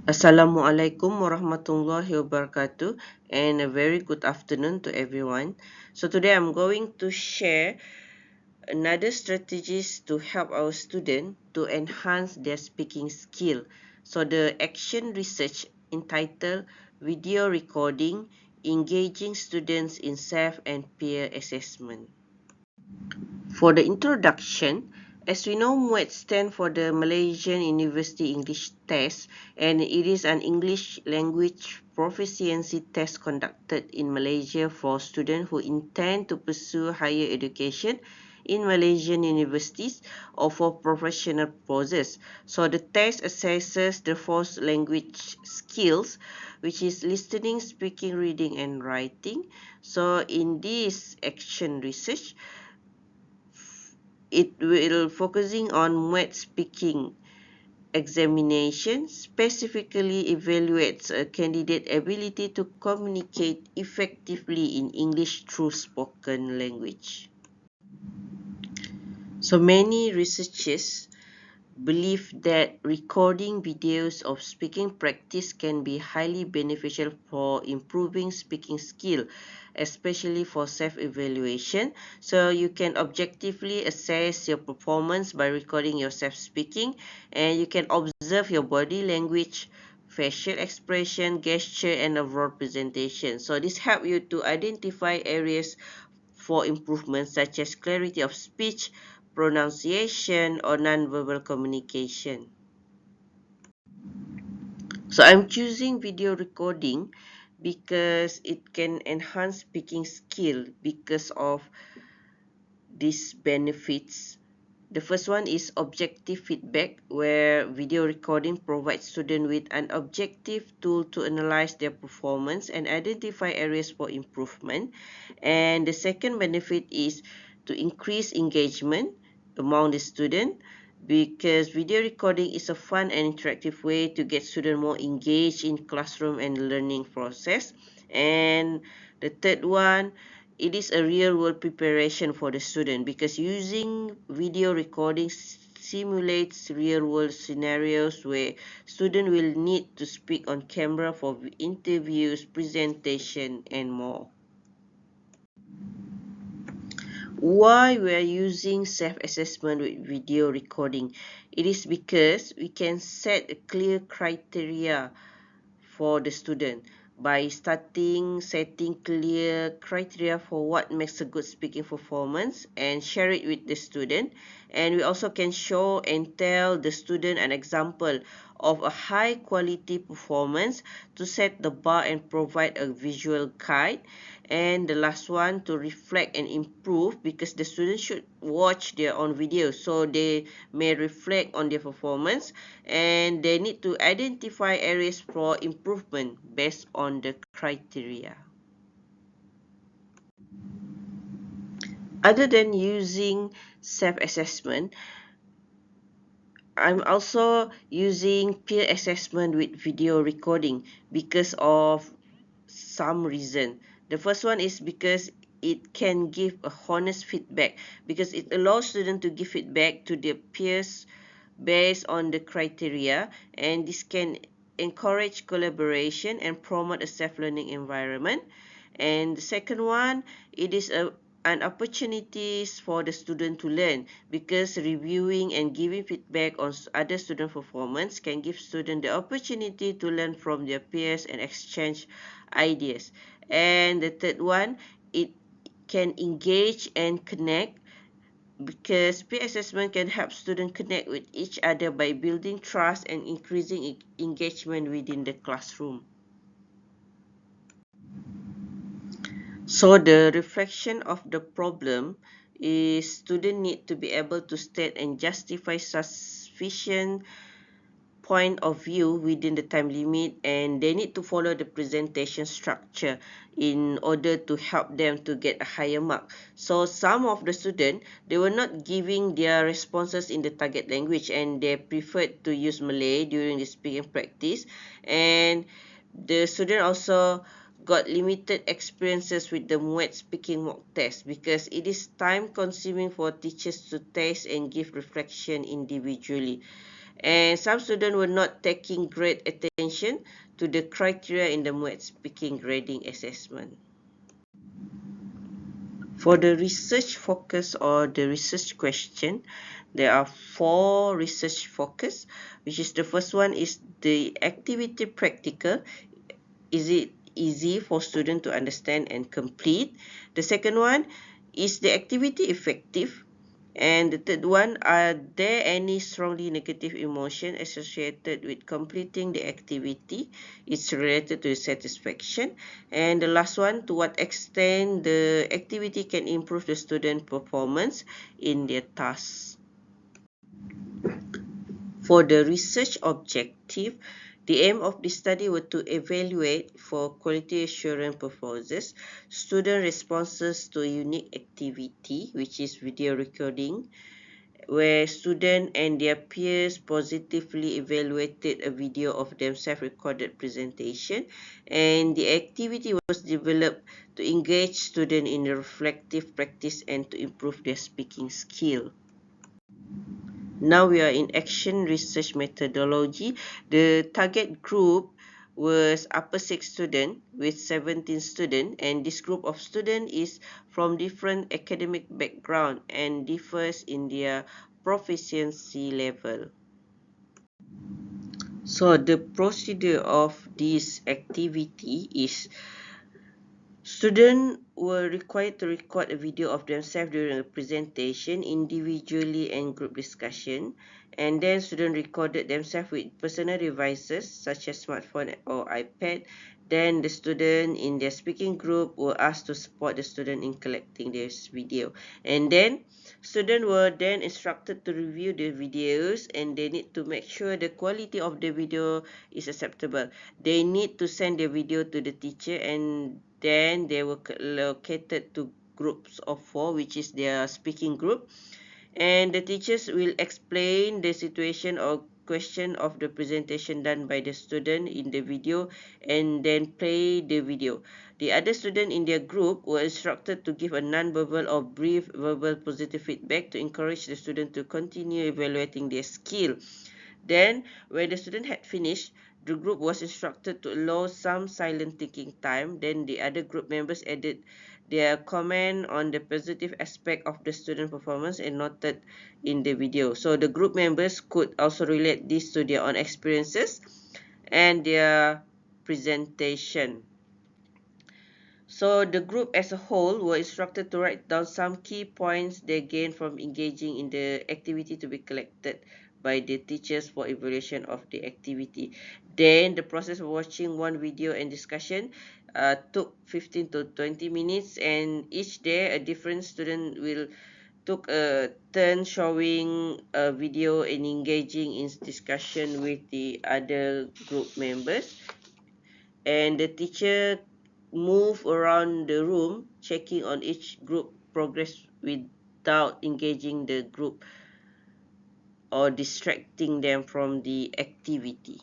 Assalamualaikum warahmatullahi wabarakatuh, and a very good afternoon to everyone. So today I'm going to share another strategies to help our student to enhance their speaking skill. So the action research entitled Video Recording Engaging Students in Self and Peer Assessment. For the introduction, as we know, MUET stands for the Malaysian University English Test, and it is an English language proficiency test conducted in Malaysia for students who intend to pursue higher education in Malaysian universities or for professional purposes. So the test assesses the four language skills, which is listening, speaking, reading, and writing. So in this action research, it will focusing on wet speaking examination, specifically evaluates a candidate ability to communicate effectively in English through spoken language. So many researchers believe that recording videos of speaking practice can be highly beneficial for improving speaking skill, especially for self-evaluation. So you can objectively assess your performance by recording yourself speaking, and you can observe your body language, facial expression, gesture, and overall presentation. So this helps you to identify areas for improvement such as clarity of speech, pronunciation, or nonverbal communication. So I'm choosing video recording because it can enhance speaking skill because of these benefits. The first one is objective feedback, where video recording provides students with an objective tool to analyze their performance and identify areas for improvement. And the second benefit is to increase engagement among the student, because video recording is a fun and interactive way to get students more engaged in classroom and learning process. And the third one, it is a real world preparation for the student, because using video recording simulates real world scenarios where student will need to speak on camera for interviews, presentation, and more. Why we are using self-assessment with video recording? It is because we can set a clear criteria for the student by setting clear criteria for what makes a good speaking performance and share it with the student. And we also can show and tell the student an example of a high quality performance to set the bar and provide a visual guide. And the last one, to reflect and improve, because the students should watch their own videos so they may reflect on their performance, and they need to identify areas for improvement based on the criteria. Other than using self-assessment, I'm also using peer assessment with video recording because of some reason. The first one is because it can give a honest feedback, because it allows students to give feedback to their peers based on the criteria, and this can encourage collaboration and promote a self-learning environment. And the second one, it is an opportunities for the student to learn, because reviewing and giving feedback on other student performance can give students the opportunity to learn from their peers and exchange ideas. And the third one, it can engage and connect, because peer assessment can help students connect with each other by building trust and increasing engagement within the classroom. So the reflection of the problem is students need to be able to state and justify sufficient point of view within the time limit, and they need to follow the presentation structure in order to help them to get a higher mark. So some of the students, they were not giving their responses in the target language, and they preferred to use Malay during the speaking practice. And the student also got limited experiences with the MUET speaking mock test, because it is time consuming for teachers to test and give reflection individually. And some students were not taking great attention attention to the criteria in the MOET speaking grading assessment. For the research focus or the research question, there are 4 research focus, which is the first one is the activity practical. Is it easy for students to understand and complete? The second one, is the activity effective? And the third one, are there any strongly negative emotion associated with completing the activity? It's related to satisfaction. And the last one, to what extent the activity can improve the student performance in their tasks. For the research objective, the aim of the study was to evaluate for quality assurance purposes student responses to a unique activity, which is video recording, where students and their peers positively evaluated a video of their self-recorded presentation, and the activity was developed to engage students in reflective practice and to improve their speaking skill. Now we are in action research methodology. The target group was upper 6 students with 17 students, and this group of students is from different academic background and differs in their proficiency level. So the procedure of this activity is students were required to record a video of themselves during a presentation, individually and group discussion, and then students recorded themselves with personal devices such as smartphone or iPad. Then the student in their speaking group were asked to support the student in collecting this video. And then students were then instructed to review the videos, and they need to make sure the quality of the video is acceptable. They need to send the video to the teacher, and then they were located to groups of 4, which is their speaking group, and the teachers will explain the situation or question of the presentation done by the student in the video and then play the video. The other student in their group were instructed to give a non-verbal or brief verbal positive feedback to encourage the student to continue evaluating their skill. Then, when the student had finished, the group was instructed to allow some silent thinking time. Then the other group members added their comment on the positive aspect of the student performance and noted in the video. So the group members could also relate this to their own experiences and their presentation. So the group as a whole were instructed to write down some key points they gained from engaging in the activity to be collected by the teachers for evaluation of the activity. Then the process of watching one video and discussion took 15 to 20 minutes, and each day a different student will took a turn showing a video and engaging in discussion with the other group members, and the teacher move around the room checking on each group progress without engaging the group or distracting them from the activity.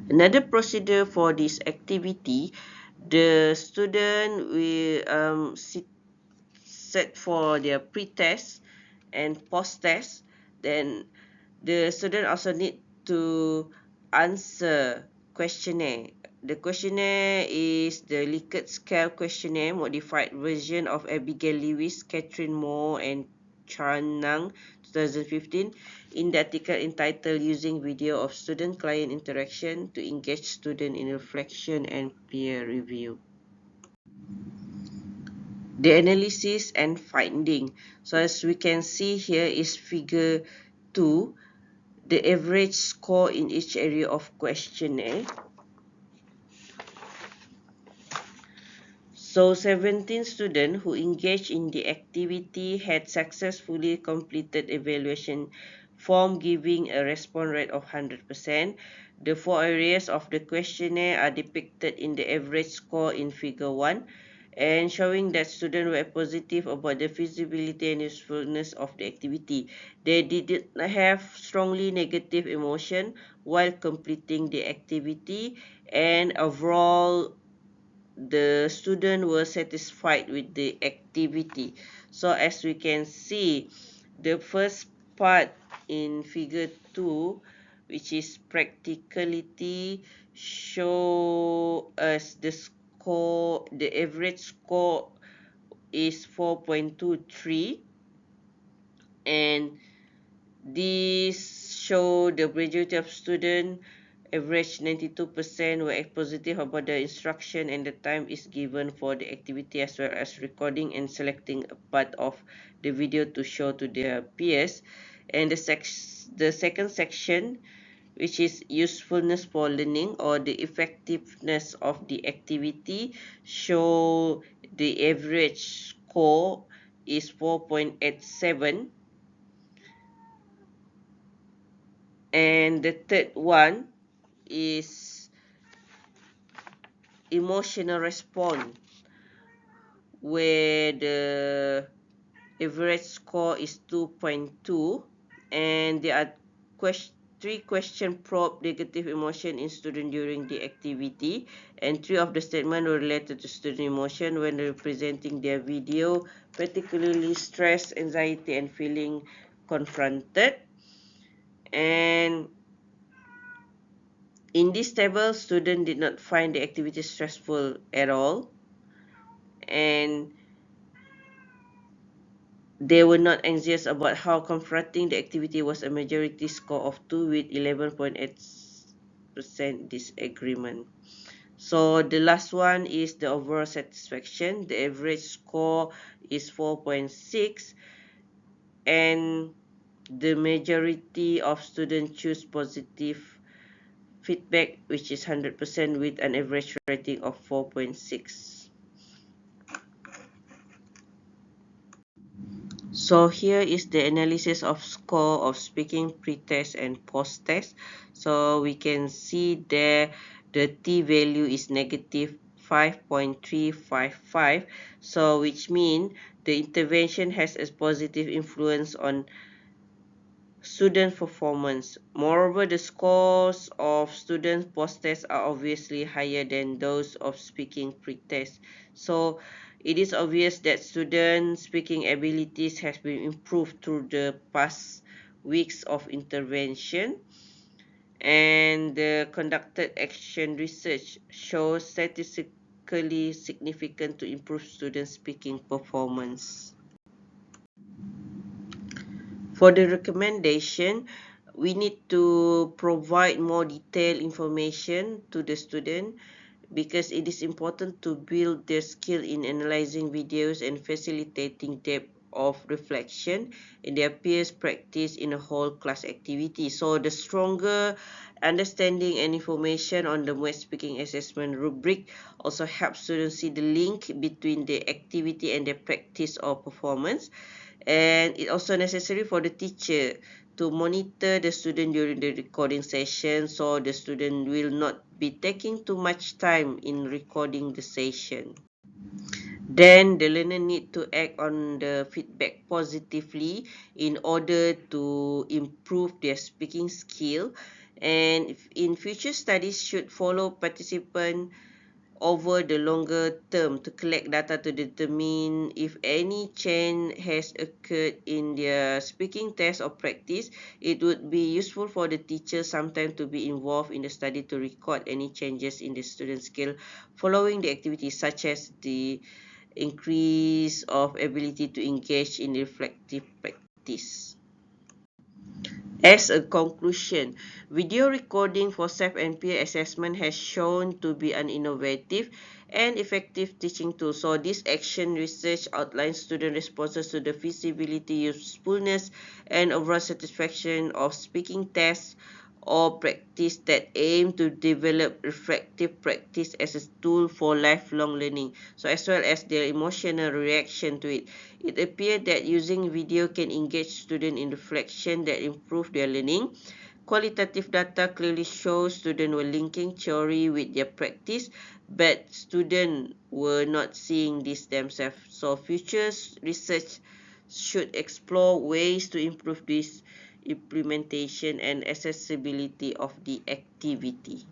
Another procedure for this activity, the student will set for their pre-test and post-test. Then the student also need to answer questionnaire. The questionnaire is the Likert Scale questionnaire, modified version of Abigail Lewis, Catherine Moore, and Charnang 2015, in the article entitled Using Video of Student-Client Interaction to Engage Student in Reflection and Peer Review. The analysis and finding. So as we can see here is figure 2, the average score in each area of questionnaire. So 17 students who engaged in the activity had successfully completed evaluation form, giving a response rate of 100%. The 4 areas of the questionnaire are depicted in the average score in figure 1, and showing that students were positive about the feasibility and usefulness of the activity. They did not have strongly negative emotion while completing the activity, and overall the student were satisfied with the activity. So as we can see, the first part in figure 2, which is practicality, show us the average score is 4.23, and this show the majority of students average 92% were positive about the instruction, and the time is given for the activity as well as recording and selecting a part of the video to show to their peers. And the second section, which is usefulness for learning or the effectiveness of the activity, show the average score is 4.87. And the third one is emotional response, where the average score is 2.2, and there are three question probe negative emotion in student during the activity, and three of the statements were related to student emotion when representing their video, particularly stress, anxiety, and feeling confronted. And in this table, students did not find the activity stressful at all, and they were not anxious about how confronting the activity was. A majority score of 2 with 11.8% disagreement. So the last one is the overall satisfaction. The average score is 4.6, and the majority of students choose positive feedback, which is 100% with an average rating of 4.6. So here is the analysis of score of speaking pre-test and post-test. So we can see there the t-value is negative 5.355. So which means the intervention has a positive influence on student performance. Moreover, the scores of student post-test are obviously higher than those of speaking pre-test. So it is obvious that student speaking abilities has been improved through the past weeks of intervention, and the conducted action research shows statistically significant to improve student speaking performance. For the recommendation, we need to provide more detailed information to the student, because it is important to build their skill in analyzing videos and facilitating depth of reflection in their peers practice in a whole class activity. So the stronger understanding and information on the West speaking assessment rubric also helps students see the link between the activity and their practice or performance. And it also necessary for the teacher to monitor the student during the recording session, so the student will not be taking too much time in recording the session. Then the learner need to act on the feedback positively in order to improve their speaking skill, and in future studies should follow participant over the longer term to collect data to determine if any change has occurred in their speaking test or practice. It would be useful for the teacher sometimes to be involved in the study to record any changes in the student skill following the activities, such as the increase of ability to engage in reflective practice. As a conclusion, video recording for self and peer assessment has shown to be an innovative and effective teaching tool. So this action research outlines student responses to the feasibility, usefulness, and overall satisfaction of speaking tests or practice that aim to develop reflective practice as a tool for lifelong learning, so as well as their emotional reaction to it. It appeared that using video can engage students in reflection that improve their learning. Qualitative data clearly shows students were linking theory with their practice, but students were not seeing this themselves. So future research should explore ways to improve this implementation and accessibility of the activity.